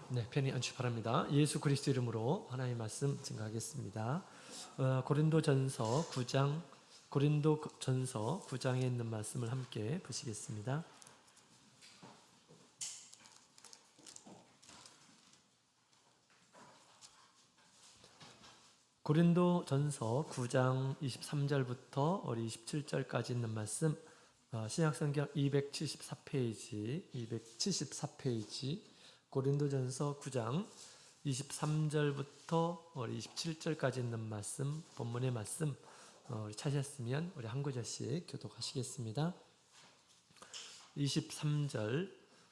네, 편히 앉으시 바랍니다. 예수 그리스도 이름으로 하나님의 말씀 증거하겠습니다. 고린도전서 9장에 있는 말씀을 함께 보시겠습니다. 고린도전서 9장 23절부터 27절까지 있는 말씀, 신약성경 274페이지 고린도전서 9장 23절부터 27절까지 있는 말씀, 본문의 말씀 찾으셨으면 우리 한 구절씩 교독하시겠습니다. 23절,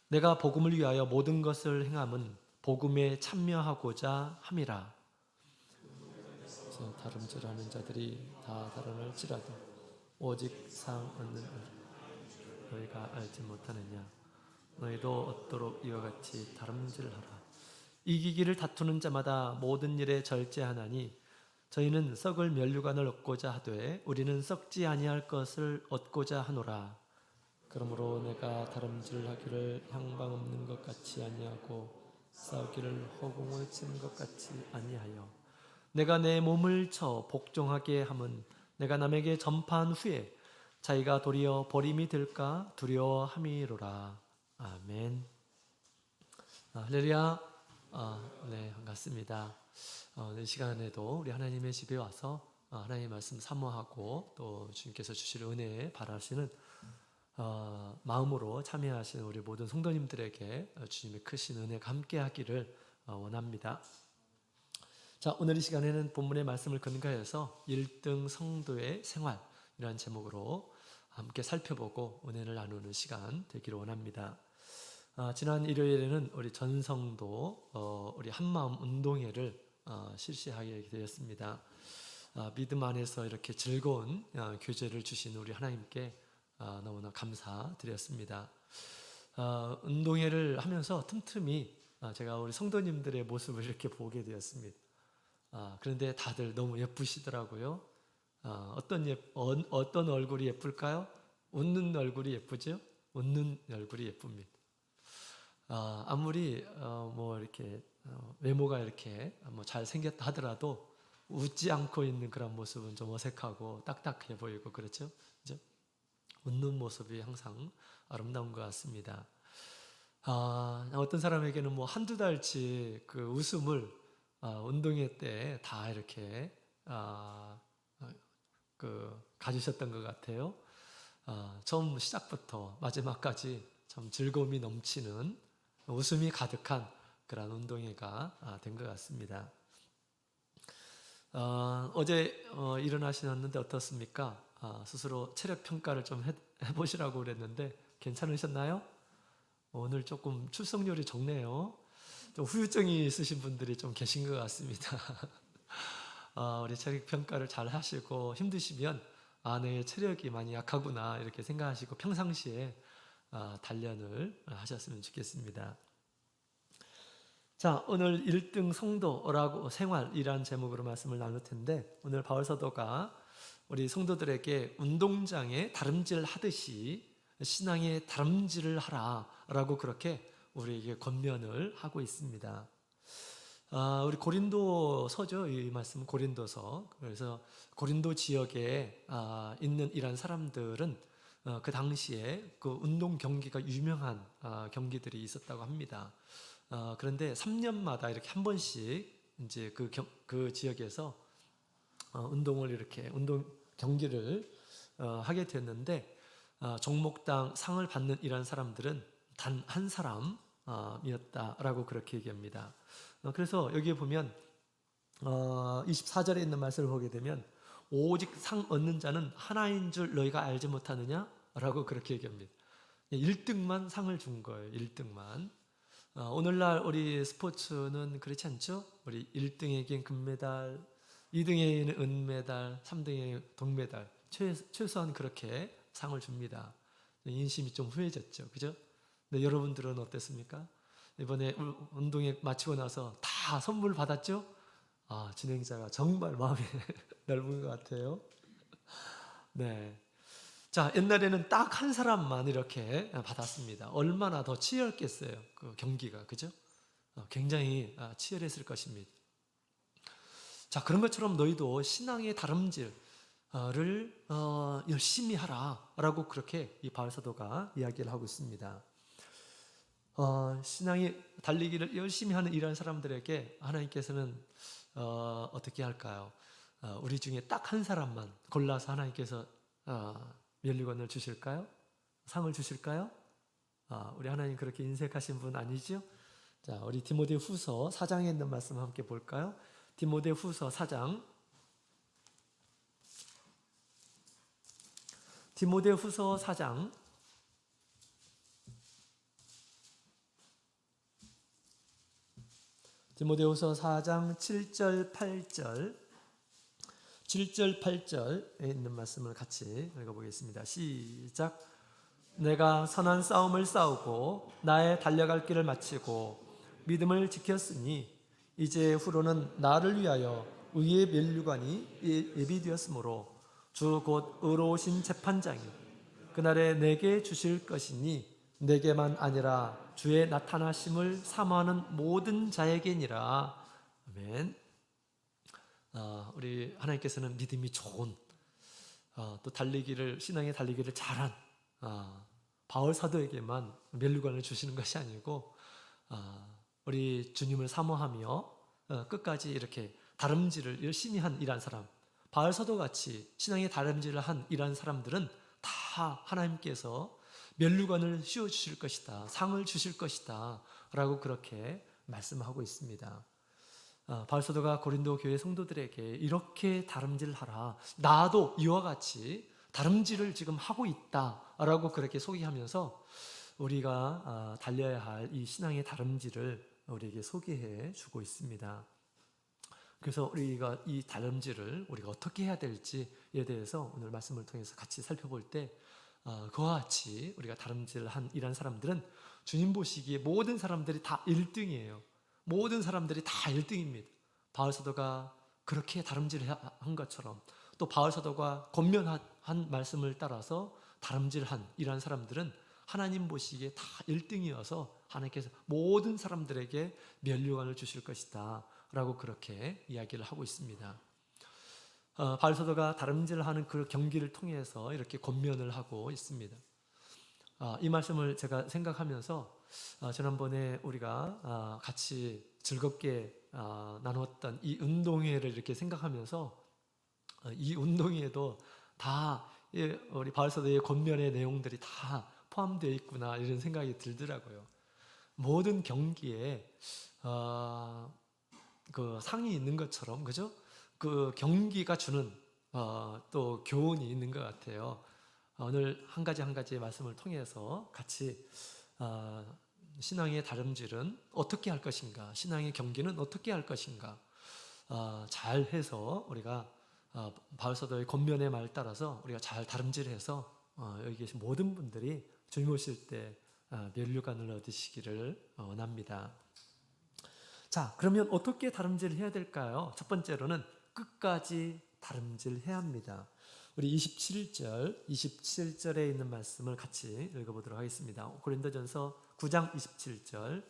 내가 복음을 위하여 모든 것을 행함은 복음에 참여하고자 함이라. 다름질하는 자들이 다 다름을지라도 오직 상 얻는 너희가 알지 못하느냐. 너희도 얻도록 이와 같이 다름질하라. 이기기를 다투는 자마다 모든 일에 절제하나니 저희는 썩을 면류관을 얻고자 하되 우리는 썩지 아니할 것을 얻고자 하노라. 그러므로 내가 다름질하기를 향방 없는 것 같이 아니하고 싸우기를 허공을 치는 것 같이 아니하여 내가 내 몸을 쳐 복종하게 함은 내가 남에게 전파한 후에 자기가 도리어 버림이 될까 두려워함이로라. 아멘. 할렐루야. 네, 반갑습니다. 이 시간에도 우리 하나님의 집에 와서 하나님의 말씀 사모하고 또 주님께서 주실 은혜 바라시는 마음으로 참여하시는 우리 모든 성도님들에게 주님의 크신 은혜가 함께 하기를 원합니다. 자, 오늘 이 시간에는 본문의 말씀을 근거해서 1등 성도의 생활이라는 제목으로 함께 살펴보고 은혜를 나누는 시간 되기를 원합니다. 지난 일요일에는 우리 전성도 우리 한마음 운동회를 실시하게 되었습니다. 믿음 안에서 이렇게 즐거운 교제를 주신 우리 하나님께 너무나 감사드렸습니다. 운동회를 하면서 틈틈이 제가 우리 성도님들의 모습을 이렇게 보게 되었습니다. 그런데 다들 너무 예쁘시더라고요. 어떤 얼굴이 예쁠까요? 웃는 얼굴이 예쁘죠? 웃는 얼굴이 예쁩니다. 아무리 뭐 이렇게 외모가 이렇게 뭐 잘생겼다 하더라도 웃지 않고 있는 그런 모습은 좀 어색하고 딱딱해 보이고 그렇죠? 그죠? 웃는 모습이 항상 아름다운 것 같습니다. 어떤 사람에게는 뭐 한두 달치 그 웃음을 운동회 때 다 이렇게 가지셨던 것 같아요. 처음 시작부터 마지막까지 참 즐거움이 넘치는 웃음이 가득한 그런 운동회가 된 것 같습니다. 어제 일어나셨는데 어떻습니까? 스스로 체력 평가를 좀 해보시라고 그랬는데 괜찮으셨나요? 오늘 조금 출석률이 적네요. 좀 후유증이 있으신 분들이 좀 계신 것 같습니다. 우리 체력 평가를 잘 하시고 힘드시면 내 체력이 많이 약하구나 이렇게 생각하시고 평상시에 단련을 하셨으면 좋겠습니다. 자, 오늘 1등 성도라고 생활이란 제목으로 말씀을 나눌 텐데 오늘 바울 사도가 우리 성도들에게 운동장에 다름질 하듯이 신앙에 다름질을 하라라고 그렇게 우리에게 권면을 하고 있습니다. 우리 고린도서죠. 이 말씀은 고린도서. 그래서 고린도 지역에 있는 이런 사람들은 그 당시에 그 운동 경기가 유명한 경기들이 있었다고 합니다. 그런데 3년마다 이렇게 한 번씩 이제 그 지역에서 운동 경기를 하게 됐는데 종목당 상을 받는 이런 사람들은 단 한 사람이었다라고 그렇게 얘기합니다. 그래서 여기에 보면 24절에 있는 말씀을 보게 되면 오직 상 얻는 자는 하나인 줄 너희가 알지 못하느냐? 라고 그렇게 얘기합니다. 1등만 상을 준 거예요. 1등만. 오늘날 우리 스포츠는 그렇지 않죠? 우리 1등에겐 금메달, 2등에게는 은메달, 3등에게는 동메달 최소한 그렇게 상을 줍니다. 인심이 좀 후해졌죠. 그죠? 근데 여러분들은 어땠습니까? 이번에 운동회 마치고 나서 다 선물 받았죠? 진행자가 정말 마음이 넓은 것 같아요. 네. 자, 옛날에는 딱 한 사람만 이렇게 받았습니다. 얼마나 더 치열했겠어요. 그 경기가. 그죠? 굉장히 치열했을 것입니다. 자, 그런 것처럼 너희도 신앙의 다름질을 열심히 하라라고 그렇게 이 바울 사도가 이야기를 하고 있습니다. 신앙의 달리기를 열심히 하는 이런 사람들에게 하나님께서는 어떻게 할까요? 우리 중에 딱 한 사람만 골라서 하나님께서 면류관을 주실까요? 상을 주실까요? 우리 하나님 그렇게 인색하신 분 아니죠? 자, 우리 디모데 후서 4장에 있는 말씀 함께 볼까요? 디모데 후서 4장. 디모데 후서 4장. 디모데후서 4장 7절 8절 7절 8절에 있는 말씀을 같이 읽어보겠습니다. 시작. 내가 선한 싸움을 싸우고 나의 달려갈 길을 마치고 믿음을 지켰으니 이제 후로는 나를 위하여 의의 면류관이 예비되었으므로 주 곧 의로우신 재판장이 그날에 내게 주실 것이니 내게만 아니라 주의 나타나심을 사모하는 모든 자에게니라. 아멘. 우리 하나님께서는 믿음이 좋은 또 신앙의 달리기를 잘한 바울 사도에게만 면류관을 주시는 것이 아니고 우리 주님을 사모하며 끝까지 이렇게 다름질을 열심히 한 이런 사람, 바울 사도같이 신앙의 다름질을 한 이런 사람들은 다 하나님께서 면류관을 씌워주실 것이다, 상을 주실 것이다 라고 그렇게 말씀하고 있습니다. 바울 사도가 고린도 교회 성도들에게 이렇게 다름질하라, 나도 이와 같이 다름질을 지금 하고 있다라고 그렇게 소개하면서 우리가 달려야 할 이 신앙의 다름질을 우리에게 소개해 주고 있습니다. 그래서 우리가 이 다름질을 우리가 어떻게 해야 될지에 대해서 오늘 말씀을 통해서 같이 살펴볼 때 그와 같이 우리가 다름질을 한 이런 사람들은 주님 보시기에 모든 사람들이 다 1등이에요. 모든 사람들이 다 1등입니다. 바울 사도가 그렇게 다름질을 한 것처럼 또 바울 사도가 권면한 말씀을 따라서 다름질한 이러한 사람들은 하나님 보시기에 다 1등이어서 하나님께서 모든 사람들에게 면류관을 주실 것이다 라고 그렇게 이야기를 하고 있습니다. 바울 사도가 다름질하는 그 경기를 통해서 이렇게 권면을 하고 있습니다. 이 말씀을 제가 생각하면서 지난번에 우리가 같이 즐겁게 나눴던 이 운동회를 이렇게 생각하면서 이 운동회에도 다 우리 바울 사도의 권면의 내용들이 다 포함되어 있구나 이런 생각이 들더라고요. 모든 경기에 그 상이 있는 것처럼, 그죠? 그 경기가 주는 또 교훈이 있는 것 같아요. 오늘 한 가지 말씀을 통해서 같이 신앙의 다름질은 어떻게 할 것인가, 신앙의 경기는 어떻게 할 것인가 잘 해서 우리가 바울 사도의 권면의 말 따라서 우리가 잘 다름질해서 여기 계신 모든 분들이 주님 오실 때 면류관을 얻으시기를 원합니다. 자, 그러면 어떻게 다름질을 해야 될까요? 첫 번째로는 끝까지 다름질해야 합니다. 우리 27절에 있는 말씀을 같이 읽어보도록 하겠습니다. 고린도전서 9장 27절.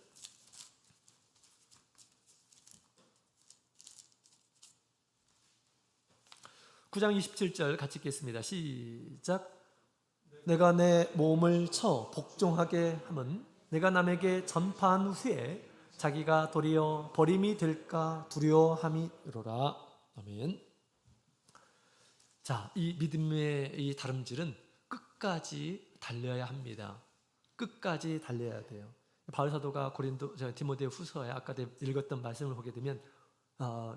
9장 27절 같이 읽겠습니다. 시작. 내가 내 몸을 쳐 복종하게 함은 내가 남에게 전파한 후에 자기가 도리어 버림이 될까 두려워함이로라. 아멘. 자, 이 믿음의 이 다름질은 끝까지 달려야 합니다. 끝까지 달려야 돼요. 바울 사도가 디모데 후서에 아까 읽었던 말씀을 보게 되면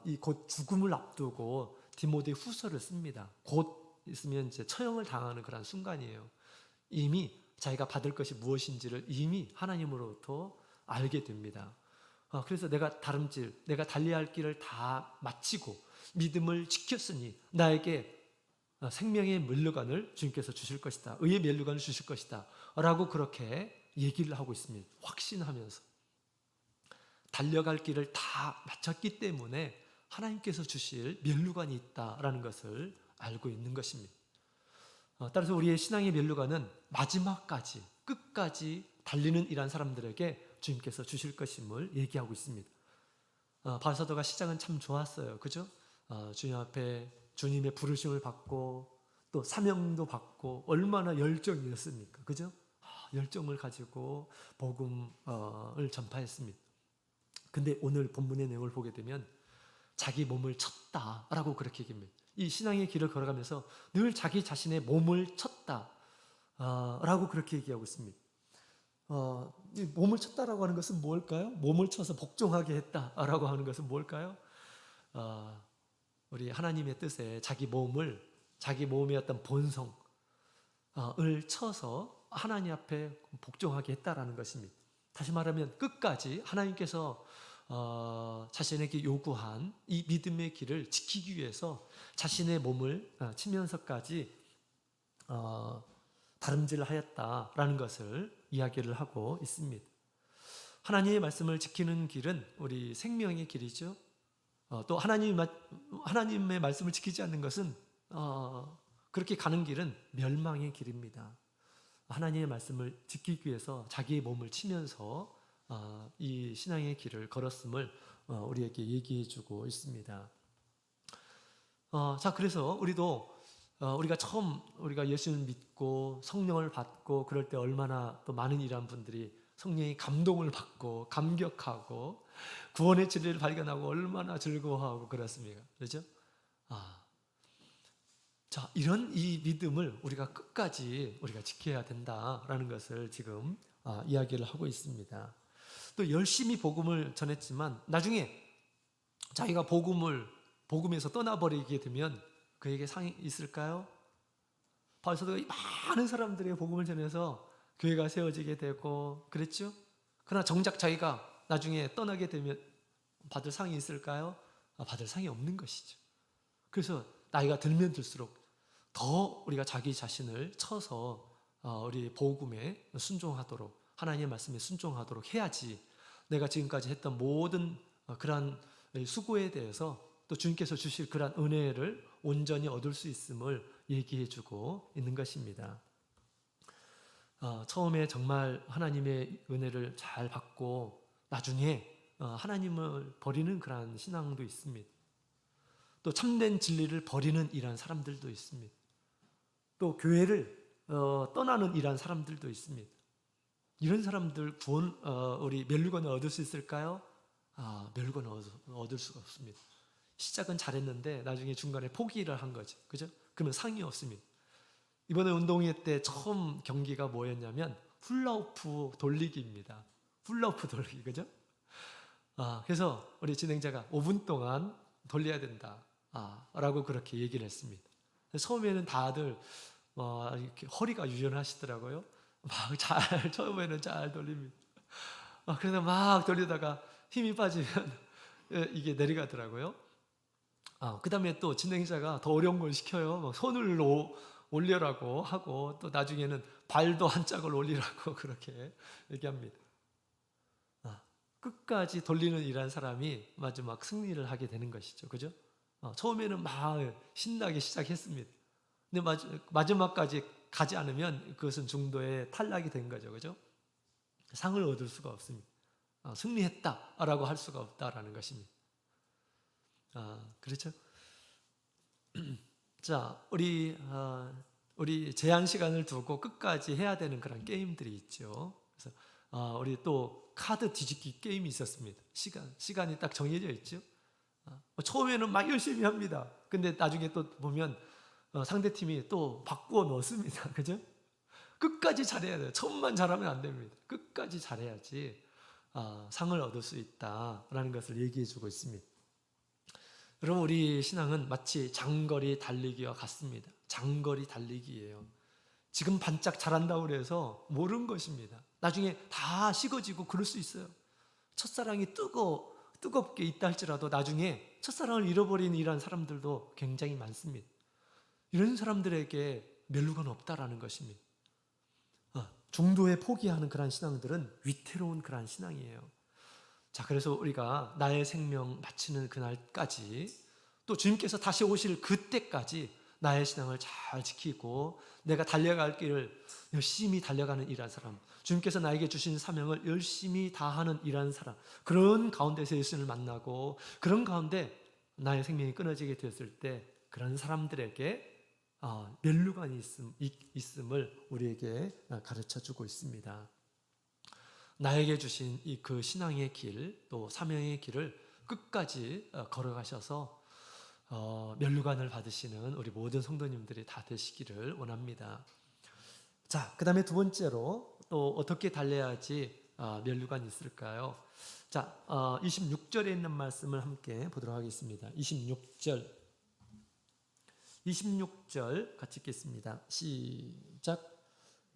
이 곧 죽음을 앞두고 디모데 후서를 씁니다. 곧 있으면 이제 처형을 당하는 그런 순간이에요. 이미 자기가 받을 것이 무엇인지를 이미 하나님으로부터 알게 됩니다. 그래서 내가 달려야 할 길을 다 마치고 믿음을 지켰으니 나에게 생명의 면류관을 주님께서 주실 것이다. 의의 면류관을 주실 것이다. 라고 그렇게 얘기를 하고 있습니다. 확신하면서. 달려갈 길을 다 마쳤기 때문에 하나님께서 주실 면류관이 있다라는 것을 알고 있는 것입니다. 따라서 우리의 신앙의 면류관은 마지막까지 끝까지 달리는 이란 사람들에게 주님께서 주실 것임을 얘기하고 있습니다. 바울 사도가 시작은 참 좋았어요. 그죠? 주님 앞에 주님의 부르심을 받고 또 사명도 받고 얼마나 열정이었습니까? 그죠? 열정을 가지고 복음을 전파했습니다. 근데 오늘 본문의 내용을 보게 되면 자기 몸을 쳤다라고 그렇게 얘기합니다. 이 신앙의 길을 걸어가면서 늘 자기 자신의 몸을 쳤다라고 그렇게 얘기하고 있습니다. 이 몸을 쳤다라고 하는 것은 뭘까요? 몸을 쳐서 복종하게 했다라고 하는 것은 뭘까요? 우리 하나님의 뜻에 자기 몸의 어떤 본성을 쳐서 하나님 앞에 복종하게 했다라는 것입니다. 다시 말하면 끝까지 하나님께서 자신에게 요구한 이 믿음의 길을 지키기 위해서 자신의 몸을 치면서까지 다름질하였다라는 것을 이야기를 하고 있습니다. 하나님의 말씀을 지키는 길은 우리 생명의 길이죠. 또 하나님의 말씀을 지키지 않는 것은 그렇게 가는 길은 멸망의 길입니다. 하나님의 말씀을 지키기 위해서 자기의 몸을 치면서 이 신앙의 길을 걸었음을 우리에게 얘기해 주고 있습니다. 자, 그래서 우리가 처음 우리가 예수를 믿고 성령을 받고 그럴 때 얼마나 또 많은 이런 분들이 성령의 감동을 받고 감격하고 구원의 진리를 발견하고 얼마나 즐거워하고 그렇습니까? 그렇죠? 자, 이런 이 믿음을 우리가 끝까지 우리가 지켜야 된다라는 것을 지금 이야기를 하고 있습니다. 또 열심히 복음을 전했지만 나중에 자기가 복음에서 떠나버리게 되면 그에게 상이 있을까요? 바울 사도가 많은 사람들의 복음을 전해서 교회가 세워지게 되고 그랬죠? 그러나 정작 자기가 나중에 떠나게 되면 받을 상이 있을까요? 받을 상이 없는 것이죠. 그래서 나이가 들면 들수록 더 우리가 자기 자신을 쳐서 우리 복음에 순종하도록 하나님의 말씀에 순종하도록 해야지 내가 지금까지 했던 모든 그러한 수고에 대해서 또 주님께서 주실 그러한 은혜를 온전히 얻을 수 있음을 얘기해 주고 있는 것입니다. 처음에 정말 하나님의 은혜를 잘 받고 나중에 하나님을 버리는 그러한 신앙도 있습니다. 또 참된 진리를 버리는 이러한 사람들도 있습니다. 또 교회를 떠나는 이러한 사람들도 있습니다. 이런 사람들 우리 멸류관을 얻을 수 있을까요? 멸류관을 얻을 수가 없습니다. 시작은 잘했는데 나중에 중간에 포기를 한 거죠. 그죠? 그러면 상이 없습니다. 이번에 운동회 때 처음 경기가 뭐였냐면 훌라후프 돌리기입니다. 훌라후프 돌리기, 그죠? 그래서 우리 진행자가 5분 동안 돌려야 된다. 라고 그렇게 얘기를 했습니다. 처음에는 다들 이렇게 허리가 유연하시더라고요. 처음에는 잘 돌립니다. 그래서 막 돌리다가 힘이 빠지면 이게 내려가더라고요. 그 다음에 또 진행자가 더 어려운 걸 시켜요. 막 손을 올려라고 하고 또 나중에는 발도 한 짝을 올리라고 그렇게 얘기합니다. 끝까지 돌리는 일한 사람이 마지막 승리를 하게 되는 것이죠. 그죠? 처음에는 막 신나게 시작했습니다. 근데 마지막까지 가지 않으면 그것은 중도에 탈락이 된 거죠. 그죠? 상을 얻을 수가 없습니다. 승리했다라고 할 수가 없다라는 것입니다. 그렇죠? 자, 우리 제한 시간을 두고 끝까지 해야 되는 그런 게임들이 있죠. 그래서 우리 또 카드 뒤집기 게임이 있었습니다. 시간이 딱 정해져 있죠. 처음에는 막 열심히 합니다. 근데 나중에 또 보면 상대팀이 또 바꾸어 넣습니다. 그죠? 끝까지 잘해야 돼요. 처음만 잘하면 안 됩니다. 끝까지 잘해야지 상을 얻을 수 있다라는 것을 얘기해 주고 있습니다. 여러분, 우리 신앙은 마치 장거리 달리기와 같습니다. 장거리 달리기예요. 지금 반짝 잘한다고 해서 모르는 것입니다. 나중에 다 식어지고 그럴 수 있어요. 첫사랑이 뜨겁게 있다 할지라도 나중에 첫사랑을 잃어버린 이런 사람들도 굉장히 많습니다. 이런 사람들에게 멸류관 없다라는 것입니다. 중도에 포기하는 그런 신앙들은 위태로운 그런 신앙이에요. 자, 그래서 우리가 나의 생명 마치는 그날까지 또 주님께서 다시 오실 그때까지 나의 신앙을 잘 지키고 내가 달려갈 길을 열심히 달려가는 일한 사람, 주님께서 나에게 주신 사명을 열심히 다하는 일한 사람, 그런 가운데서 예수님을 만나고 그런 가운데 나의 생명이 끊어지게 되었을 때 그런 사람들에게 면류관이 있음을 우리에게 가르쳐주고 있습니다. 나에게 주신 그 신앙의 길, 또 사명의 길을 끝까지 걸어가셔서 면류관을 받으시는 우리 모든 성도님들이 다 되시기를 원합니다. 자, 그 다음에 두 번째로 또 어떻게 달려야지 면류관이 있을까요? 자, 26절에 있는 말씀을 함께 보도록 하겠습니다. 26절 같이 읽겠습니다. 시작.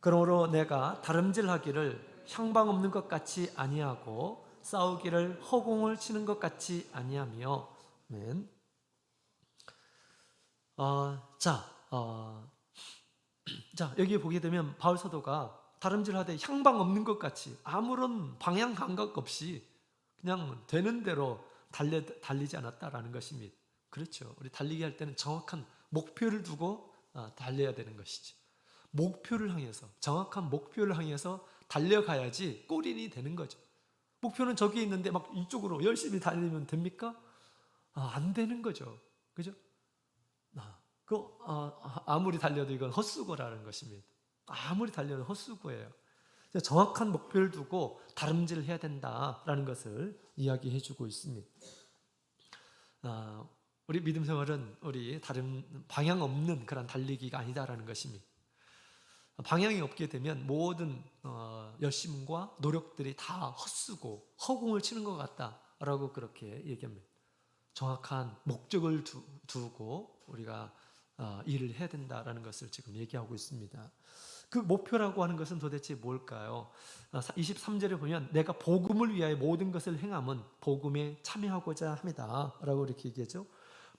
그러므로 내가 다름질하기를 향방 없는 것 같이 아니하고 싸우기를 허공을 치는 것 같이 아니하며. 아멘. 자, 여기 보게 되면 바울 사도가 다름질하되 향방 없는 것 같이 아무런 방향 감각 없이 그냥 되는 대로 달리지 않았다라는 것입니다. 그렇죠. 우리 달리기 할 때는 정확한 목표를 두고 달려야 되는 것이죠. 목표를 향해서, 정확한 목표를 향해서 달려가야지 골인이 되는 거죠. 목표는 저기 있는데 막 이쪽으로 열심히 달리면 됩니까? 안 되는 거죠. 그죠? 아무리 달려도 이건 헛수고라는 것입니다. 아무리 달려도 헛수고예요. 정확한 목표를 두고 다름질을 해야 된다라는 것을 이야기해 주고 있습니다. 우리 믿음 생활은 우리 다른 방향 없는 그런 달리기가 아니다라는 것입니다. 방향이 없게 되면 모든 열심과 노력들이 다 헛수고 허공을 치는 것 같다라고 그렇게 얘기합니다. 정확한 목적을 두고 우리가 일을 해야 된다라는 것을 지금 얘기하고 있습니다. 그 목표라고 하는 것은 도대체 뭘까요? 23절에 보면 내가 복음을 위하여 모든 것을 행함은 복음에 참여하고자 합니다 라고 이렇게 얘기하죠.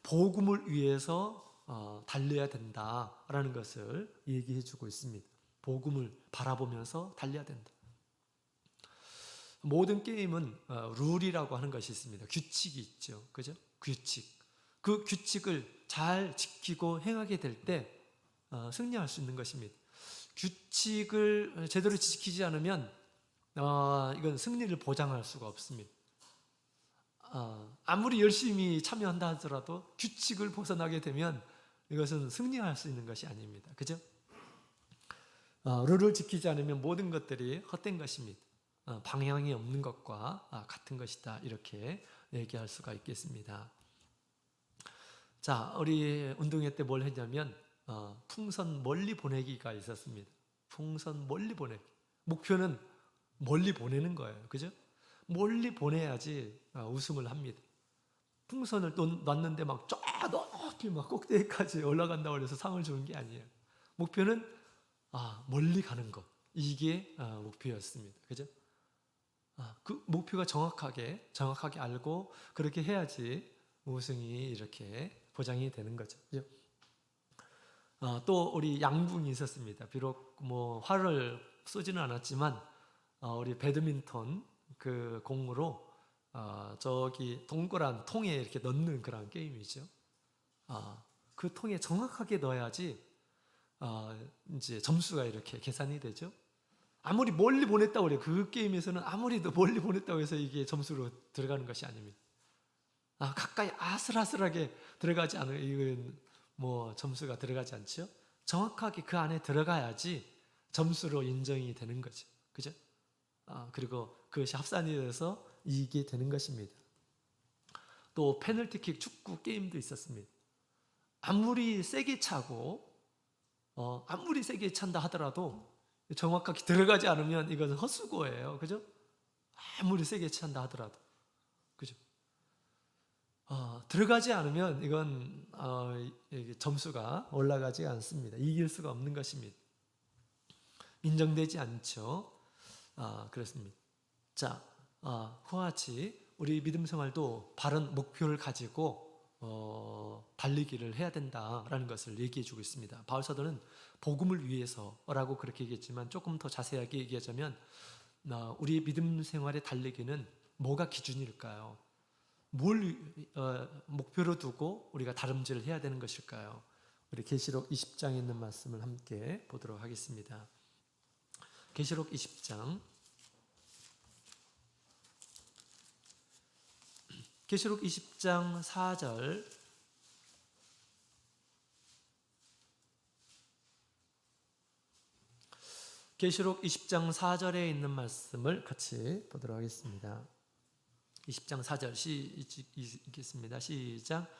복음을 위해서 달려야 된다라는 것을 얘기해 주고 있습니다. 복음을 바라보면서 달려야 된다. 모든 게임은 룰이라고 하는 것이 있습니다. 규칙이 있죠. 그죠? 규칙. 그 규칙을 잘 지키고 행하게 될 때 승리할 수 있는 것입니다. 규칙을 제대로 지키지 않으면 이건 승리를 보장할 수가 없습니다. 아무리 열심히 참여한다 하더라도 규칙을 벗어나게 되면 이것은 승리할 수 있는 것이 아닙니다. 그죠? 룰을 지키지 않으면 모든 것들이 헛된 것입니다. 방향이 없는 것과 같은 것이다. 이렇게 얘기할 수가 있겠습니다. 자, 우리 운동회 때 뭘 했냐면 풍선 멀리 보내기가 있었습니다. 풍선 멀리 보내기. 목표는 멀리 보내는 거예요. 그죠? 멀리 보내야지 우승을 합니다. 풍선을 또 놨는데 막 쫙 높이 막 꼭대기까지 올라간다고 해서 상을 주는 게 아니에요. 목표는 멀리 가는 것. 이게 목표였습니다. 그죠? 그 목표가 정확하게 알고 그렇게 해야지 우승이 이렇게 보장이 되는 거죠. 그죠? 또 우리 양궁이 있었습니다. 비록 뭐 활을 쏘지는 않았지만 우리 배드민턴 그 공으로 저기 동그란 통에 이렇게 넣는 그런 게임이죠. 그 통에 정확하게 넣어야지 이제 점수가 이렇게 계산이 되죠. 아무리 멀리 보냈다고 그래요. 그 게임에서는 아무리 더 멀리 보냈다고 해서 이게 점수로 들어가는 것이 아닙니다. 가까이 아슬아슬하게 들어가지 않으면 이건 뭐 점수가 들어가지 않죠. 정확하게 그 안에 들어가야지 점수로 인정이 되는 거죠. 그죠? 그리고 그것이 합산이 돼서 이익이 되는 것입니다. 또 페널티킥 축구 게임도 있었습니다. 아무리 세게 차고 아무리 세게 찬다 하더라도 정확하게 들어가지 않으면 이것은 헛수고예요. 그죠? 아무리 세게 찬다 하더라도. 그죠? 들어가지 않으면 이건 점수가 올라가지 않습니다. 이길 수가 없는 것입니다. 인정되지 않죠. 그렇습니다. 자, 그와 같이 우리 믿음 생활도 바른 목표를 가지고 달리기를 해야 된다라는 것을 얘기해 주고 있습니다. 바울 사도는 복음을 위해서라고 그렇게 얘기했지만 조금 더 자세하게 얘기하자면 우리 믿음 생활의 달리기는 뭐가 기준일까요? 뭘 목표로 두고 우리가 다름질을 해야 되는 것일까요? 우리 계시록 20장에 있는 말씀을 함께 보도록 하겠습니다. 계시록 20장. 계시록 20장 4절. 계시록 20장 4절에 있는 말씀을 같이 보도록 하겠습니다. 20장 4절 읽겠습니다. 시작.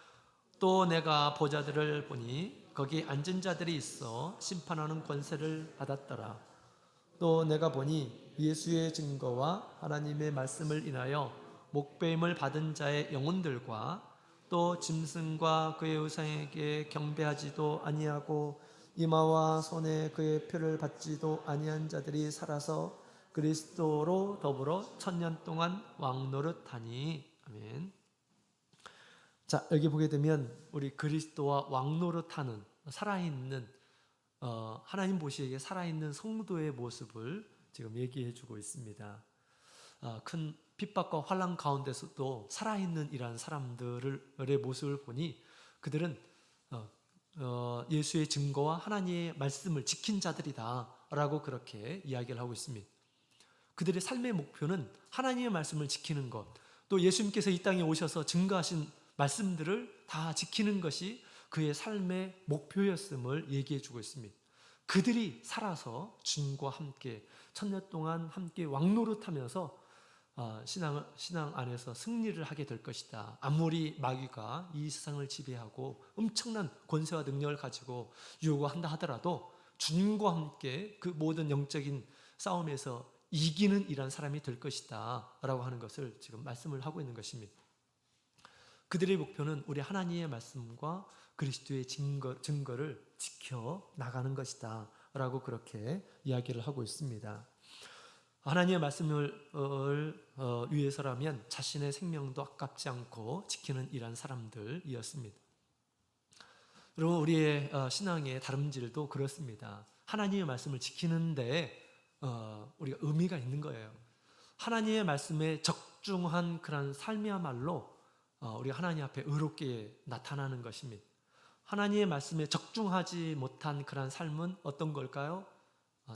또 내가 보좌들을 보니 거기 앉은 자들이 있어 심판하는 권세를 받았더라. 또 내가 보니 예수의 증거와 하나님의 말씀을 인하여 목배임을 받은 자의 영혼들과 또 짐승과 그의 우상에게 경배하지도 아니하고 이마와 손에 그의 표를 받지도 아니한 자들이 살아서 그리스도로 더불어 1000년 동안 왕노릇하니. 아멘. 자, 여기 보게 되면 우리 그리스도와 왕노릇하는 살아있는 하나님 보시기에 살아있는 성도의 모습을 지금 얘기해 주고 있습니다. 큰 핍박과 환난 가운데서도 살아있는 이러한 사람들의 모습을 보니 그들은 예수의 증거와 하나님의 말씀을 지킨 자들이다 라고 그렇게 이야기를 하고 있습니다. 그들의 삶의 목표는 하나님의 말씀을 지키는 것, 또 예수님께서 이 땅에 오셔서 증거하신 말씀들을 다 지키는 것이 그의 삶의 목표였음을 얘기해 주고 있습니다. 그들이 살아서 주님과 함께 1000년 동안 함께 왕노릇하면서 신앙 안에서 승리를 하게 될 것이다. 아무리 마귀가 이 세상을 지배하고 엄청난 권세와 능력을 가지고 유혹한다 하더라도 주님과 함께 그 모든 영적인 싸움에서 이기는 이란 사람이 될 것이다 라고 하는 것을 지금 말씀을 하고 있는 것입니다. 그들의 목표는 우리 하나님의 말씀과 그리스도의 증거를 지켜 나가는 것이다 라고 그렇게 이야기를 하고 있습니다. 하나님의 말씀을 위해서라면 자신의 생명도 아깝지 않고 지키는 이러한 사람들이었습니다. 여러분, 우리의 신앙의 다름질도 그렇습니다. 하나님의 말씀을 지키는데 우리가 의미가 있는 거예요. 하나님의 말씀에 적중한 그런 삶이야말로 우리가 하나님 앞에 의롭게 나타나는 것입니다. 하나님의 말씀에 적중하지 못한 그런 삶은 어떤 걸까요?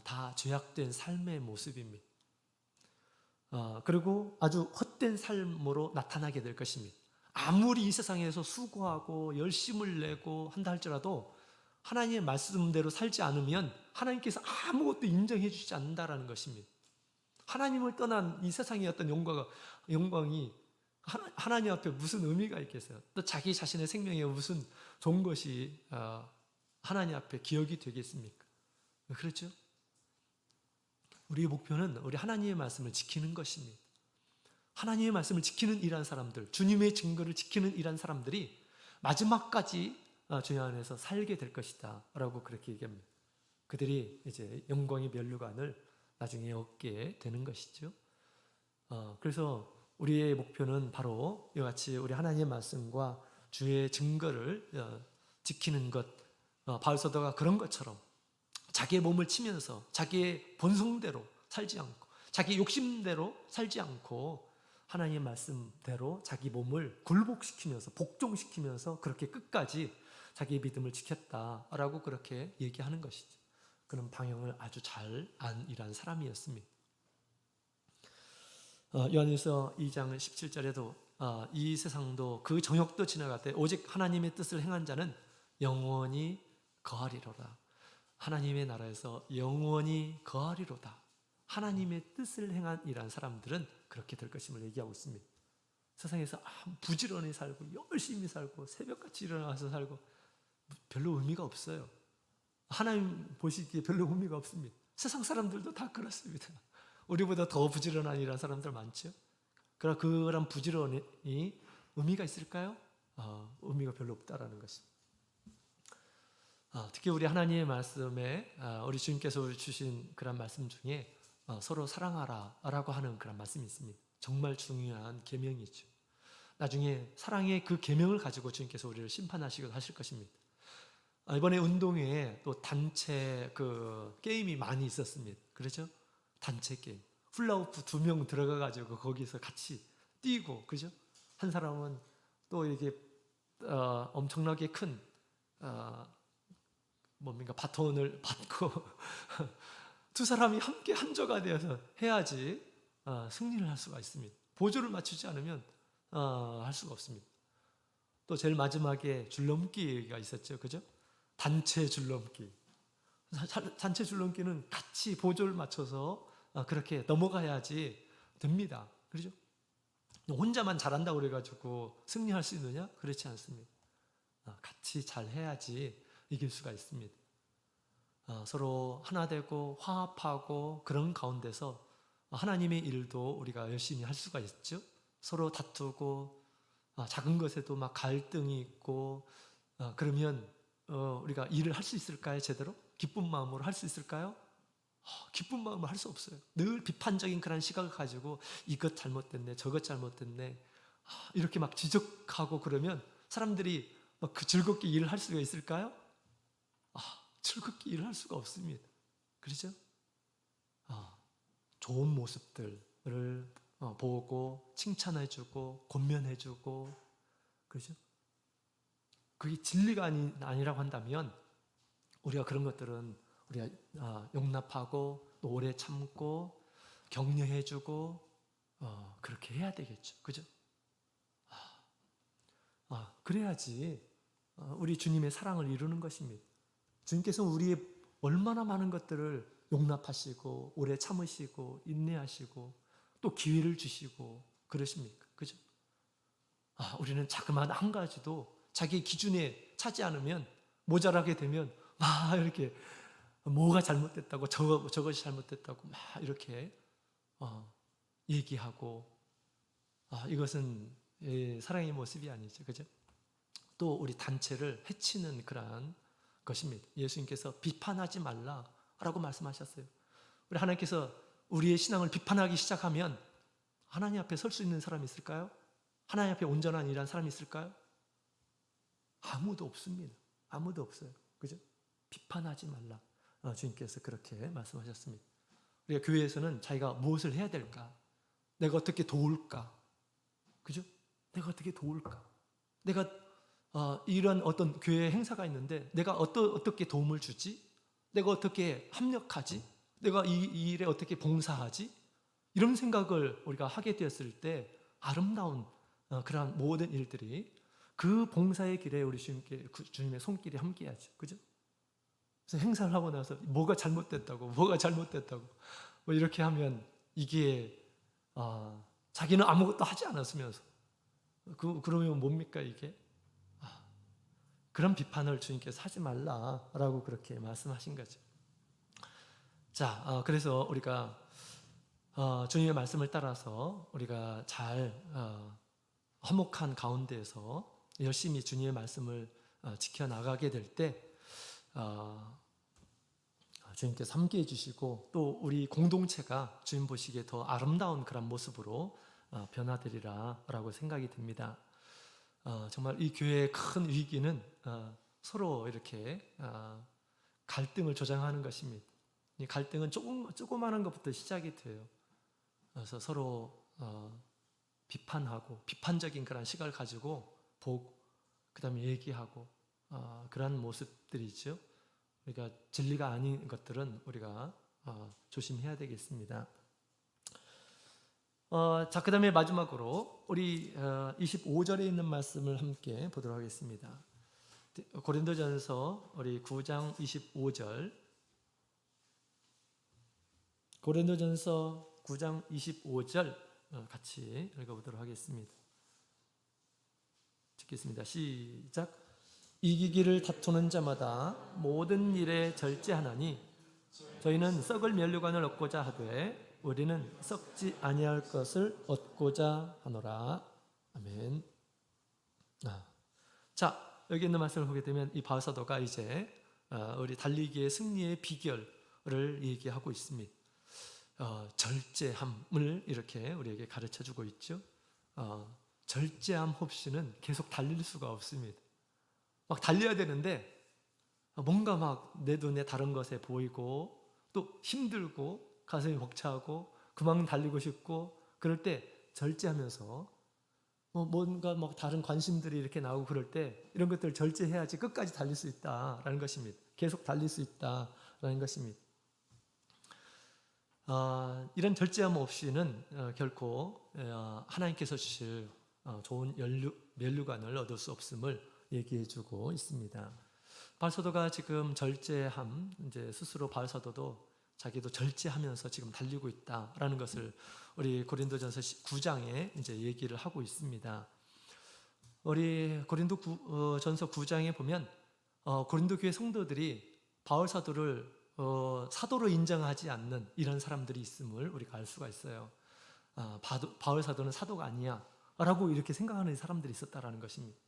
다 죄악된 삶의 모습입니다. 그리고 아주 헛된 삶으로 나타나게 될 것입니다. 아무리 이 세상에서 수고하고 열심을 내고 한다 할지라도 하나님의 말씀대로 살지 않으면 하나님께서 아무것도 인정해 주지 않는다라는 것입니다. 하나님을 떠난 이 세상의 어떤 영광이 하나님 앞에 무슨 의미가 있겠어요? 또 자기 자신의 생명에 무슨 좋은 것이 하나님 앞에 기억이 되겠습니까? 그렇죠? 우리의 목표는 우리 하나님의 말씀을 지키는 것입니다. 하나님의 말씀을 지키는 이러한 사람들, 주님의 증거를 지키는 이러한 사람들이 마지막까지 주님 안에서 살게 될 것이다 라고 그렇게 얘기합니다. 그들이 이제 영광의 면류관을 나중에 얻게 되는 것이죠. 그래서 우리의 목표는 바로 이와 같이 우리 하나님의 말씀과 주의 증거를 지키는 것. 바울 사도가 그런 것처럼 자기의 몸을 치면서 자기의 본성대로 살지 않고 자기 욕심대로 살지 않고 하나님의 말씀대로 자기 몸을 굴복시키면서 복종시키면서 그렇게 끝까지 자기의 믿음을 지켰다라고 그렇게 얘기하는 것이죠. 그런 방향을 아주 잘 안이란 사람이었습니다. 요한일서 2장 17절에도 이 세상도 그 정욕도 지나갈 때 오직 하나님의 뜻을 행한 자는 영원히 거하리로다. 하나님의 나라에서 영원히 거하리로다. 하나님의 뜻을 행한 이란 사람들은 그렇게 될 것임을 얘기하고 있습니다. 세상에서 부지런히 살고 열심히 살고 새벽같이 일어나서 살고 별로 의미가 없어요. 하나님 보시기에 별로 의미가 없습니다. 세상 사람들도 다 그렇습니다. 우리보다 더 부지런한 이란 사람들 많죠. 그러나 그런 부지런이 의미가 있을까요? 의미가 별로 없다라는 것입니다. 특히 우리 하나님의 말씀에 우리 주님께서 주신 그런 말씀 중에 서로 사랑하라라고 하는 그런 말씀이 있습니다. 정말 중요한 계명이죠. 나중에 사랑의 그 계명을 가지고 주님께서 우리를 심판하시기도 하실 것입니다. 이번에 운동회에 또 단체 그 게임이 많이 있었습니다. 그렇죠? 단체 게임. 훌라후프 2명 들어가가지고 거기서 같이 뛰고, 그죠? 한 사람은 또 이게 엄청나게 큰 뭡니까 바톤을 받고 두 사람이 함께 한조가 되어서 해야지 승리를 할 수가 있습니다. 보조를 맞추지 않으면 할 수가 없습니다. 또 제일 마지막에 줄넘기가 있었죠, 그죠? 단체 줄넘기. 단체 줄넘기는 같이 보조를 맞춰서 그렇게 넘어가야지 됩니다. 그렇죠? 혼자만 잘한다고 그래가지고 승리할 수 있느냐? 그렇지 않습니다. 같이 잘 해야지 이길 수가 있습니다. 서로 하나 되고 화합하고 그런 가운데서 하나님의 일도 우리가 열심히 할 수가 있죠. 서로 다투고 작은 것에도 막 갈등이 있고 그러면 우리가 일을 할 수 있을까요? 제대로? 기쁜 마음으로 할 수 있을까요? 기쁜 마음으로 할 수 없어요. 늘 비판적인 그런 시각을 가지고 이것 잘못됐네, 저것 잘못됐네 이렇게 막 지적하고 그러면 사람들이 막 그 즐겁게 일을 할 수가 있을까요? 즐겁게 일을 할 수가 없습니다. 그렇죠? 좋은 모습들을 보고 칭찬해주고 권면해주고 그렇죠? 그게 진리가 아니라고 한다면 우리가 그런 것들은 우리가 용납하고 또 오래 참고 격려해주고 그렇게 해야 되겠죠. 그죠? 그래야지 우리 주님의 사랑을 이루는 것입니다. 주님께서 우리의 얼마나 많은 것들을 용납하시고 오래 참으시고 인내하시고 또 기회를 주시고 그러십니까? 그죠? 우리는 자그마한 한 가지도 자기 기준에 차지 않으면 모자라게 되면 막 이렇게 뭐가 잘못됐다고 저것이 잘못됐다고 막 이렇게 얘기하고 이것은 사랑의 모습이 아니죠. 그죠? 또 우리 단체를 해치는 그러한 것입니다. 예수님께서 비판하지 말라라고 말씀하셨어요. 우리 하나님께서 우리의 신앙을 비판하기 시작하면 하나님 앞에 설 수 있는 사람이 있을까요? 하나님 앞에 온전한 일한 사람이 있을까요? 아무도 없습니다. 아무도 없어요. 그죠? 비판하지 말라. 주님께서 그렇게 말씀하셨습니다. 우리가 교회에서는 자기가 무엇을 해야 될까? 내가 어떻게 도울까? 그죠? 내가 어떻게 도울까? 내가 이런 어떤 교회 행사가 있는데 내가 어떻게 도움을 주지? 내가 어떻게 합력하지? 내가 이 일에 어떻게 봉사하지? 이런 생각을 우리가 하게 되었을 때 아름다운 그러한 모든 일들이 그 봉사의 길에 우리 주님의 손길이 함께하죠. 그죠? 그래서 행사를 하고 나서 뭐가 잘못됐다고 뭐 이렇게 하면 이게 자기는 아무것도 하지 않았으면서 그러면 뭡니까 이게? 그런 비판을 주님께서 하지 말라라고 그렇게 말씀하신 거죠. 자, 그래서 우리가 주님의 말씀을 따라서 우리가 잘 화목한 가운데에서 열심히 주님의 말씀을 지켜나가게 될 때 주님께서 함께해 주시고 또 우리 공동체가 주님 보시기에 더 아름다운 그런 모습으로 변화되리라 라고 생각이 듭니다. 정말 이 교회의 큰 위기는 서로 이렇게 갈등을 조장하는 것입니다. 이 갈등은 조그마한 것부터 시작이 돼요. 그래서 서로 비판하고 비판적인 그런 시각을 가지고 보고 그 다음에 얘기하고 그런 모습들이죠. 그러니까 진리가 아닌 것들은 우리가 조심해야 되겠습니다. 자, 그 다음에 마지막으로 우리 25절에 있는 말씀을 함께 보도록 하겠습니다. 고린도전서 우리 9장 25절 고린도전서 9장 25절 같이 읽어보도록 하겠습니다. 읽겠습니다. 시작. 이기기를 다투는 자마다 모든 일에 절제하나니 저희는 썩을 면류관을 얻고자 하되 우리는 썩지 아니할 것을 얻고자 하노라. 아멘. 자, 여기 있는 말씀을 보게 되면 이 바울 사도가 이제 우리 달리기의 승리의 비결을 얘기하고 있습니다. 절제함을 이렇게 우리에게 가르쳐주고 있죠. 절제함 없이는 계속 달릴 수가 없습니다. 막 달려야 되는데 뭔가 막 내 눈에 다른 것에 보이고 또 힘들고 가슴이 벅차고 그만 달리고 싶고 그럴 때 절제하면서 뭔가 막 다른 관심들이 이렇게 나오고 그럴 때 이런 것들을 절제해야지 끝까지 달릴 수 있다라는 것입니다. 계속 달릴 수 있다라는 것입니다. 이런 절제함 없이는 결코 하나님께서 주실 좋은 면류관을 얻을 수 없음을 얘기해주고 있습니다. 바울사도가 지금 절제함, 이제 스스로 바울사도도 자기도 절제하면서 지금 달리고 있다라는 것을 우리 고린도전서 9장에 이제 얘기를 하고 있습니다. 우리 고린도전서 9장에 보면 고린도 교회 성도들이 바울사도를 사도로 인정하지 않는 이런 사람들이 있음을 우리가 알 수가 있어요. 바울사도는 사도가 아니야 라고 이렇게 생각하는 사람들이 있었다라는 것입니다.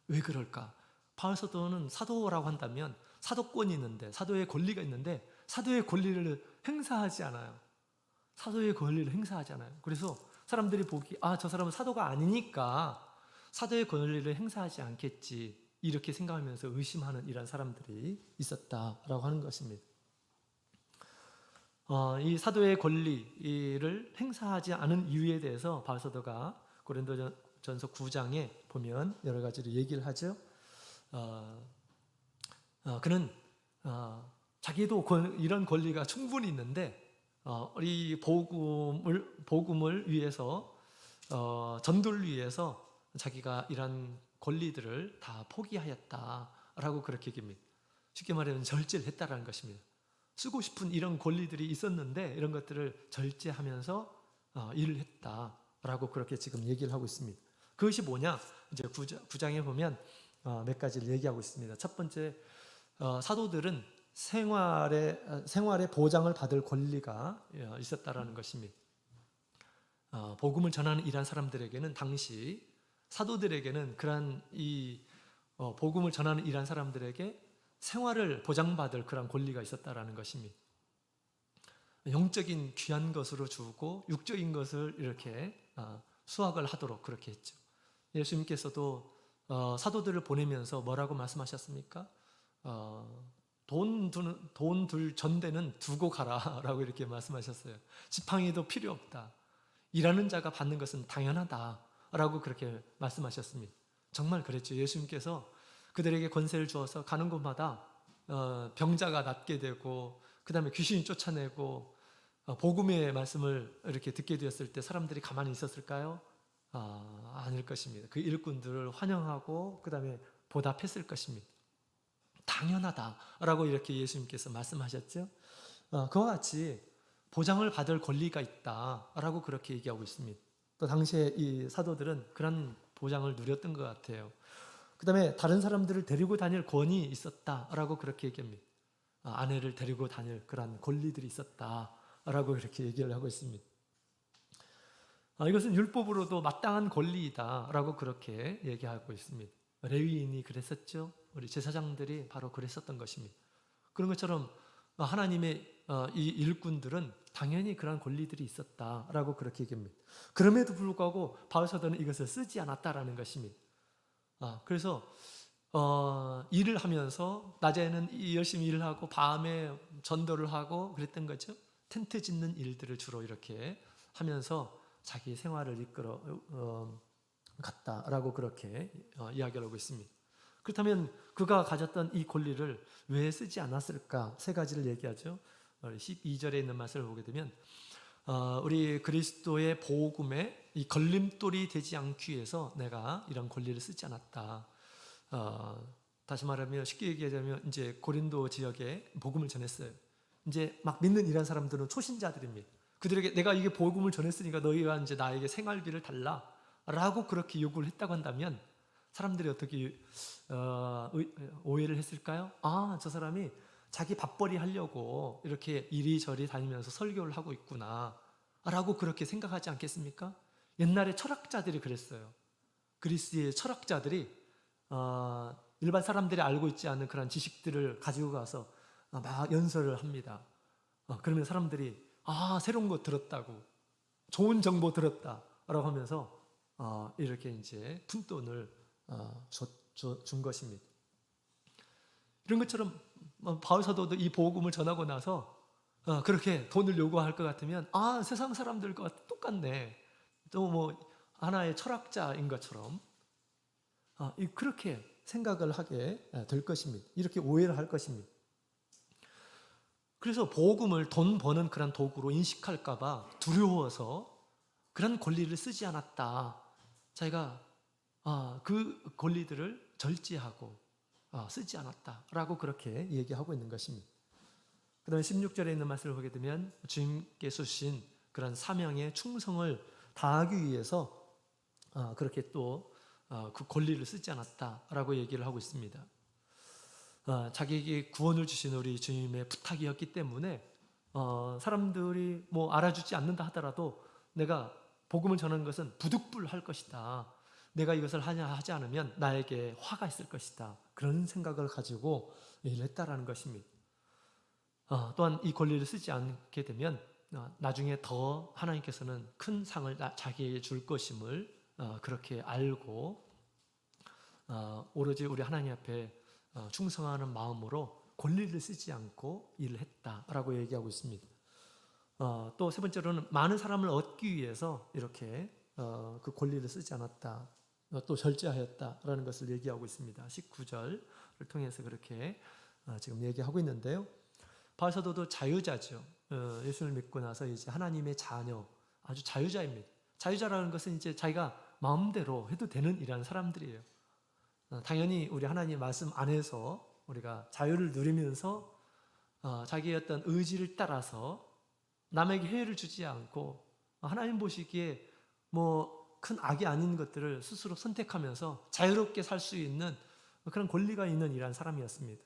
왜 그럴까? 바울사도는 사도라고 한다면 사도권이 있는데, 사도의 권리가 있는데 사도의 권리를 행사하지 않아요. 사도의 권리를 행사하지 않아요. 그래서 사람들이 보기, 저 사람은 사도가 아니니까 사도의 권리를 행사하지 않겠지, 이렇게 생각하면서 의심하는 이런 사람들이 있었다라고 하는 것입니다. 이 사도의 권리를 행사하지 않은 이유에 대해서 바울사도가 고린도전서 9장에 보면 여러 가지로 얘기를 하죠. 그는 자기도 이런 권리가 충분히 있는데 이 복음을 위해서, 전도를 위해서 자기가 이런 권리들을 다 포기하였다라고 그렇게 얘기합니다. 쉽게 말하면 절제를 했다라는 것입니다. 쓰고 싶은 이런 권리들이 있었는데 이런 것들을 절제하면서 일을 했다라고 그렇게 지금 얘기를 하고 있습니다. 그것이 뭐냐? 이제 9장에 보면 몇 가지를 얘기하고 있습니다. 첫 번째, 사도들은 생활의 보장을 받을 권리가 있었다라는 것입니다. 복음을 전하는 이러한 사람들에게는, 당시 사도들에게는 그러한 복음을 전하는 이러한 사람들에게 생활을 보장받을 그런 권리가 있었다라는 것입니다. 영적인 귀한 것으로 주고 육적인 것을 이렇게 수확을 하도록 그렇게 했죠. 예수님께서도 사도들을 보내면서 뭐라고 말씀하셨습니까? 돈 둘 전대는 두고 가라라고 이렇게 말씀하셨어요. 지팡이도 필요 없다. 일하는 자가 받는 것은 당연하다라고 그렇게 말씀하셨습니다. 정말 그랬죠. 예수님께서 그들에게 권세를 주어서 가는 곳마다 병자가 낫게 되고, 그 다음에 귀신이 쫓아내고, 복음의 말씀을 이렇게 듣게 되었을 때 사람들이 가만히 있었을까요? 아닐 것입니다. 그 일꾼들을 환영하고 그 다음에 보답했을 것입니다. 당연하다라고 이렇게 예수님께서 말씀하셨죠. 그와 같이 보장을 받을 권리가 있다라고 그렇게 얘기하고 있습니다. 또 당시에 이 사도들은 그런 보장을 누렸던 것 같아요. 그 다음에 다른 사람들을 데리고 다닐 권위 있었다라고 그렇게 얘기합니다. 아내를 데리고 다닐 그런 권리들이 있었다라고 이렇게 얘기를 하고 있습니다. 이것은 율법으로도 마땅한 권리이다라고 그렇게 얘기하고 있습니다. 레위인이 그랬었죠. 우리 제사장들이 바로 그랬었던 것입니다. 그런 것처럼 하나님의 이 일꾼들은 당연히 그런 권리들이 있었다라고 그렇게 얘기합니다. 그럼에도 불구하고 바울사도는 이것을 쓰지 않았다라는 것입니다. 그래서 일을 하면서 낮에는 열심히 일을 하고 밤에 전도를 하고 그랬던 거죠. 텐트 짓는 일들을 주로 이렇게 하면서 자기 생활을 이끌어 갔다라고 그렇게 이야기를 하고 있습니다. 그렇다면 그가 가졌던 이 권리를 왜 쓰지 않았을까? 세 가지를 얘기하죠. 12절에 있는 말씀을 보게 되면 우리 그리스도의 복음에 이 걸림돌이 되지 않기 위해서 내가 이런 권리를 쓰지 않았다. 다시 말하면 쉽게 얘기하자면 이제 고린도 지역에 복음을 전했어요. 이제 막 믿는 이런 사람들은 초신자들입니다. 그들에게 내가 이게 복음을 전했으니까 너희가 이제 나에게 생활비를 달라라고 그렇게 요구를 했다고 한다면 사람들이 어떻게 오해를 했을까요? 저 사람이 자기 밥벌이 하려고 이렇게 이리저리 다니면서 설교를 하고 있구나 라고 그렇게 생각하지 않겠습니까? 옛날에 철학자들이 그랬어요. 그리스의 철학자들이 일반 사람들이 알고 있지 않은 그런 지식들을 가지고 가서 막 연설을 합니다. 그러면 사람들이 새로운 거 들었다고, 좋은 정보 들었다라고 하면서 이렇게 이제 푼돈을 준 것입니다. 이런 것처럼 바울 사도도 이 복음을 전하고 나서 그렇게 돈을 요구할 것 같으면 세상 사람들과 똑같네. 또 뭐 하나의 철학자인 것처럼 그렇게 생각을 하게 될 것입니다. 이렇게 오해를 할 것입니다. 그래서 복음을 돈 버는 그런 도구로 인식할까 봐 두려워서 그런 권리를 쓰지 않았다. 자기가 그 권리들을 절제하고 쓰지 않았다라고 그렇게 얘기하고 있는 것입니다. 그 다음에 16절에 있는 말씀을 보게 되면 주님께서 주신 그런 사명의 충성을 다하기 위해서 그렇게 또 그 권리를 쓰지 않았다라고 얘기를 하고 있습니다. 자기에게 구원을 주신 우리 주님의 부탁이었기 때문에 사람들이 뭐 알아주지 않는다 하더라도 내가 복음을 전하는 것은 부득불할 것이다. 내가 이것을 하지 않으면 나에게 화가 있을 것이다. 그런 생각을 가지고 일을 했다라는 것입니다. 또한 이 권리를 쓰지 않게 되면 나중에 더 하나님께서는 큰 상을 자기에게 줄 것임을 그렇게 알고 오로지 우리 하나님 앞에 충성하는 마음으로 권리를 쓰지 않고 일을 했다라고 얘기하고 있습니다. 또 세 번째로는 많은 사람을 얻기 위해서 이렇게 그 권리를 쓰지 않았다. 또 절제하였다라는 것을 얘기하고 있습니다. 19절을 통해서 그렇게 지금 얘기하고 있는데요. 바울 사도도 자유자죠. 예수를 믿고 나서 이제 하나님의 자녀, 아주 자유자입니다. 자유자라는 것은 이제 자기가 마음대로 해도 되는 이라는 사람들이에요. 당연히 우리 하나님 말씀 안에서 우리가 자유를 누리면서 자기의 어떤 의지를 따라서 남에게 해를 주지 않고 하나님 보시기에 뭐 큰 악이 아닌 것들을 스스로 선택하면서 자유롭게 살 수 있는 그런 권리가 있는 이란 사람이었습니다.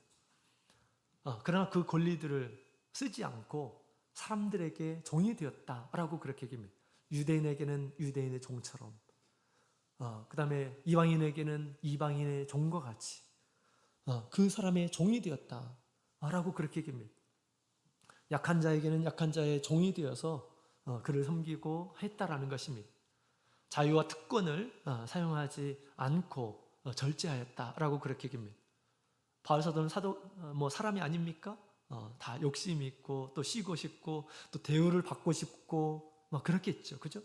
그러나 그 권리들을 쓰지 않고 사람들에게 종이 되었다라고 그렇게 얘기합니다. 유대인에게는 유대인의 종처럼, 그 다음에 이방인에게는 이방인의 종과 같이 그 사람의 종이 되었다라고 그렇게 얘기합니다. 약한 자에게는 약한 자의 종이 되어서 그를 섬기고 했다라는 것입니다. 자유와 특권을 사용하지 않고 절제하였다라고 그렇게 얘기합니다. 바울 사도는 사람이 아닙니까? 다 욕심이 있고 또 쉬고 싶고 또 대우를 받고 싶고 그렇겠죠, 그죠?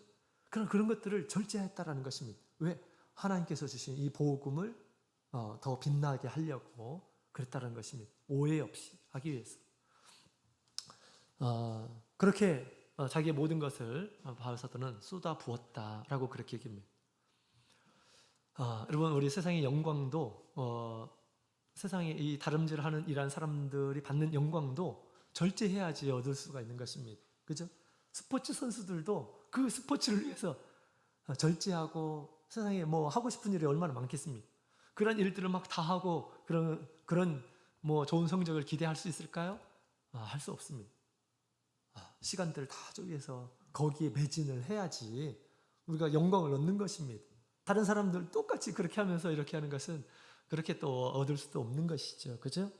그런 것들을 절제했다라는 것입니다. 왜? 하나님께서 주신 이 복음을 더 빛나게 하려고 그랬다는 것입니다. 오해 없이 하기 위해서. 그렇게 자기의 모든 것을 바울 사도는 쏟아 부었다라고 그렇게 얘기합니다. 여러분, 우리 세상의 영광도 세상에 이 다름질하는 이러한 사람들이 받는 영광도 절제해야지 얻을 수가 있는 것입니다. 그죠? 스포츠 선수들도 그 스포츠를 위해서 절제하고 세상에 뭐 하고 싶은 일이 얼마나 많겠습니까? 그런 일들을 막 다 하고 그런 뭐 좋은 성적을 기대할 수 있을까요? 할 수 없습니다. 시간들을 다 쪼개서 거기에 매진을 해야지 우리가 영광을 얻는 것입니다. 다른 사람들 똑같이 그렇게 하면서 이렇게 하는 것은 그렇게 또 얻을 수도 없는 것이죠. 그죠?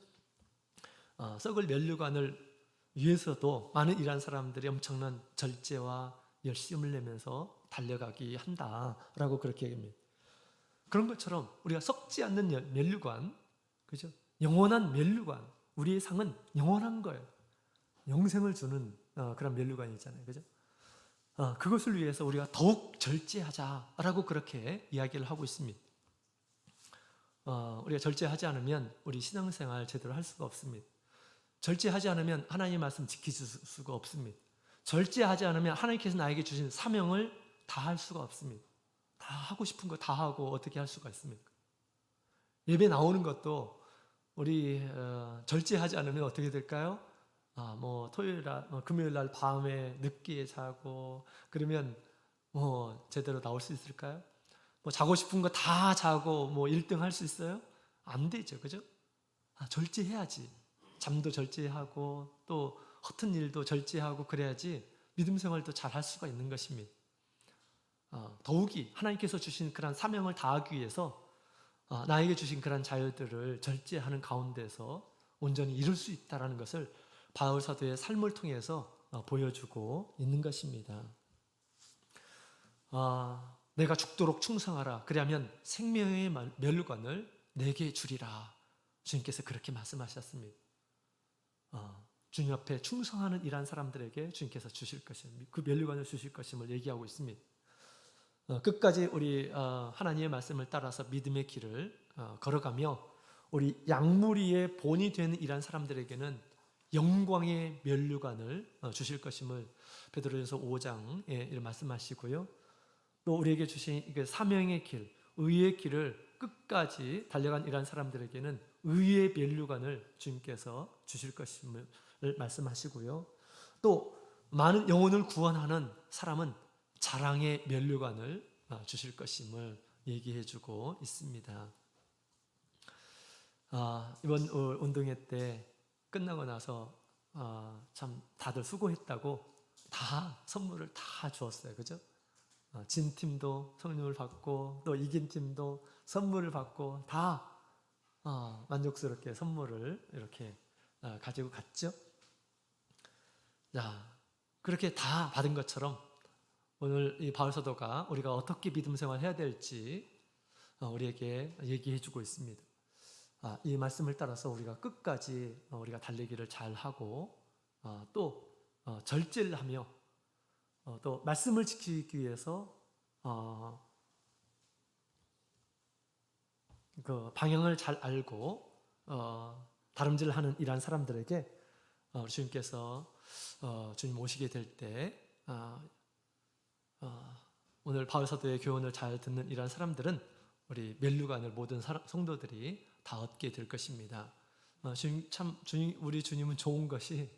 썩을 면류관을 위해서도 많은 일한 사람들이 엄청난 절제와 열심을 내면서 달려가기 한다라고 그렇게 얘기합니다. 그런 것처럼 우리가 썩지 않는 면류관, 그죠? 영원한 면류관, 우리의 상은 영원한 거예요. 영생을 주는 그런 면류관이잖아요, 그죠? 그것을 위해서 우리가 더욱 절제하자라고 그렇게 이야기를 하고 있습니다. 우리가 절제하지 않으면 우리 신앙생활 제대로 할 수가 없습니다. 절제하지 않으면 하나님의 말씀 지키실 수가 없습니다. 절제하지 않으면 하나님께서 나에게 주신 사명을 다 할 수가 없습니다. 다 하고 싶은 거 다 하고 어떻게 할 수가 있습니까? 예배 나오는 것도 우리 절제하지 않으면 어떻게 될까요? 뭐 금요일 날 밤에 늦게 자고 그러면 뭐 제대로 나올 수 있을까요? 뭐 자고 싶은 거 다 자고 뭐 1등 할 수 있어요? 안 되죠, 그죠? 절제해야지. 잠도 절제하고 또 허튼 일도 절제하고 그래야지 믿음 생활도 잘 할 수가 있는 것입니다. 더욱이 하나님께서 주신 그런 사명을 다하기 위해서 나에게 주신 그런 자유들을 절제하는 가운데서 온전히 이룰 수 있다는 것을 바울 사도의 삶을 통해서 보여주고 있는 것입니다. 내가 죽도록 충성하라. 그리하면 생명의 면류관을 내게 주리라. 주님께서 그렇게 말씀하셨습니다. 주님 앞에 충성하는 이러한 사람들에게 주님께서 주실 것임, 그 면류관을 주실 것임을 얘기하고 있습니다. 끝까지 우리 하나님의 말씀을 따라서 믿음의 길을 걸어가며 우리 양무리의 본이 되는 이런 사람들에게는 영광의 면류관을 주실 것임을 베드로전서 5장에 이렇게 말씀하시고요. 또 우리에게 주신 사명의 길, 의의 길을 끝까지 달려간 이러한 사람들에게는 의의 면류관을 주님께서 주실 것임을 말씀하시고요. 또 많은 영혼을 구원하는 사람은 자랑의 면류관을 주실 것임을 얘기해주고 있습니다. 이번 운동회 때 끝나고 나서 참 다들 수고했다고 다 선물을 다 주었어요. 그죠? 진 팀도 선물을 받고 또 이긴 팀도 선물을 받고 다 만족스럽게 선물을 이렇게 가지고 갔죠. 자, 그렇게 다 받은 것처럼 오늘 이 바울 사도가 우리가 어떻게 믿음 생활 해야 될지 우리에게 얘기해 주고 있습니다. 이 말씀을 따라서 우리가 끝까지 우리가 달리기를 잘 하고 또 절제를 하며 또 말씀을 지키기 위해서 그 방향을 잘 알고 다름질하는 이러한 사람들에게 우리 주님께서 주님 오시게 될 때 오늘 바울 사도의 교훈을 잘 듣는 이러한 사람들은 우리 면류관을 모든 성도들이 다 얻게 될 것입니다. 우리 주님은 좋은 것이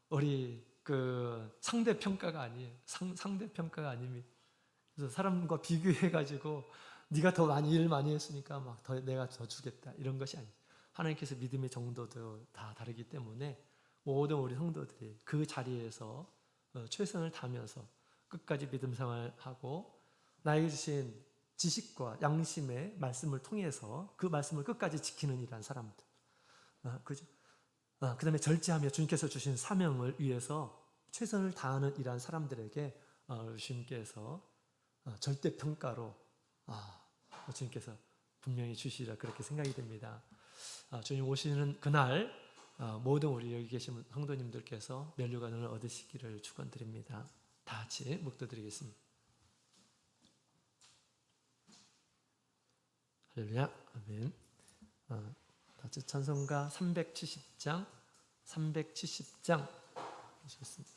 우리 그 상대 평가가 아니에요. 상대 평가가 아닙니다. 그래서 사람과 비교해 가지고 네가 더 많이 일 많이 했으니까 막 내가 더 주겠다 이런 것이 아니에요. 하나님께서 믿음의 정도도 다 다르기 때문에 모든 우리 성도들이 그 자리에서 최선을 다하면서 끝까지 믿음 생활하고 나에게 주신 지식과 양심의 말씀을 통해서 그 말씀을 끝까지 지키는 이란 사람들, 그죠? 그 다음에 절제하며 주님께서 주신 사명을 위해서 최선을 다하는 이러한 사람들에게 주님께서 절대 평가로 주님께서 분명히 주시리라 그렇게 생각이 됩니다. 주님 오시는 그날 모든 우리 여기 계신 성도님들께서 면류관을 얻으시기를 축원드립니다. 다 같이 묵도드리겠습니다. 할렐루야, 아멘. 다 같이 찬송가 370장 보시겠습니다.